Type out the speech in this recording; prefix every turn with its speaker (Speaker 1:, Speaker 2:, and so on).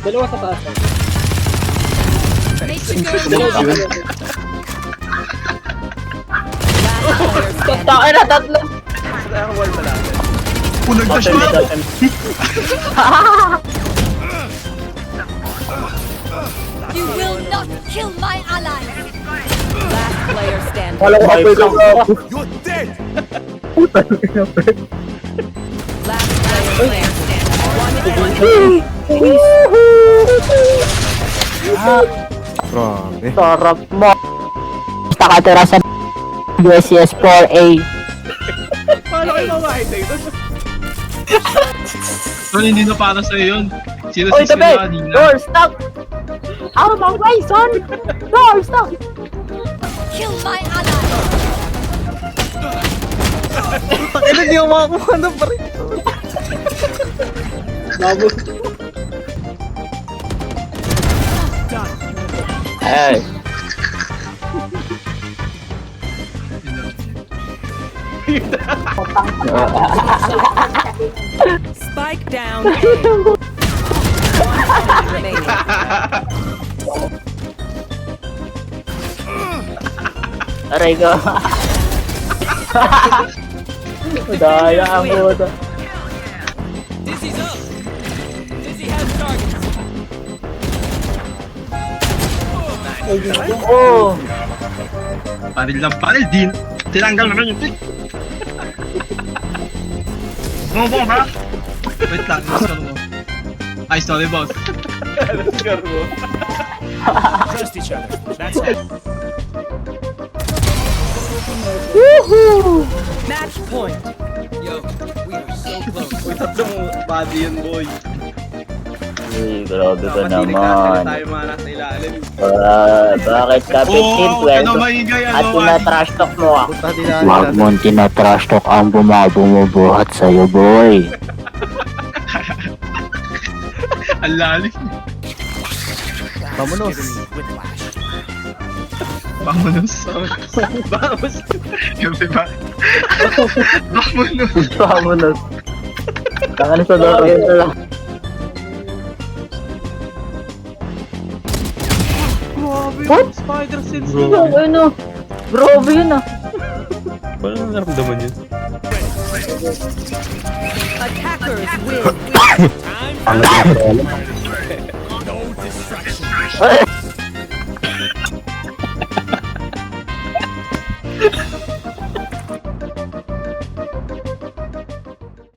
Speaker 1: Dalawa sa taas.
Speaker 2: Tayo na, tatlo.
Speaker 1: Kaya wall pala.
Speaker 3: Nag-dash mo ako.
Speaker 4: You will not kill my ally. Last player standing.
Speaker 2: Wala ko apoy lang ako.
Speaker 3: You're dead!
Speaker 4: Last player standing. One
Speaker 3: Grabe.
Speaker 2: Sarap mo. Basta ka tira sa USCS 4A.
Speaker 1: Paano kayo mamahay dito?
Speaker 5: Son, hindi na para sa'yo yun. Sino
Speaker 2: Oy,
Speaker 5: si
Speaker 2: tabi!
Speaker 5: kanina?
Speaker 2: Door, stop! Out of my way, son! Door, stop!
Speaker 4: kill my ally.
Speaker 1: Pakailan hindi ako makakuha ng pa rin. Labo.
Speaker 2: Hey.
Speaker 4: Spike down. One enemy remaining.
Speaker 2: Aray ko. Daya ang puto.
Speaker 6: Dizzy's up. Dizzy has targets.
Speaker 2: Oh!
Speaker 5: Paril lang paril din. Tinanggal naman yung pick. Mo ba? Wait lang, score mo. Ay, sorry boss.
Speaker 1: Score mo.
Speaker 6: Trust each other. That's it.
Speaker 2: Woohoo!
Speaker 4: Match point.
Speaker 6: Yo, we are so close.
Speaker 1: Uy, tatlong body yun, boy.
Speaker 2: Uy, grabe ka
Speaker 1: Dapat hindi
Speaker 2: naman.
Speaker 1: tayo mga nasa ilalim.
Speaker 2: Bakit ka 15-12
Speaker 5: ano maingay,
Speaker 2: at
Speaker 5: ano?
Speaker 2: tinatrash talk mo ako?
Speaker 1: Punta din natin.
Speaker 2: Huwag mong tinatrash talk ang bumubuhat sa'yo, boy.
Speaker 5: Ang lalim.
Speaker 1: Vamonos.
Speaker 5: Vamonos.
Speaker 1: Vamos.
Speaker 5: Yung diba? Vamonos.
Speaker 2: Vamonos. Tangan sa laro yun na lang.
Speaker 1: Grabe
Speaker 2: What?
Speaker 1: yung spider sense
Speaker 5: Bro.
Speaker 1: nila.
Speaker 2: Ano? Grabe yun ah.
Speaker 5: Paano naramdaman yun?
Speaker 4: Attackers win.
Speaker 6: Time for no distraction.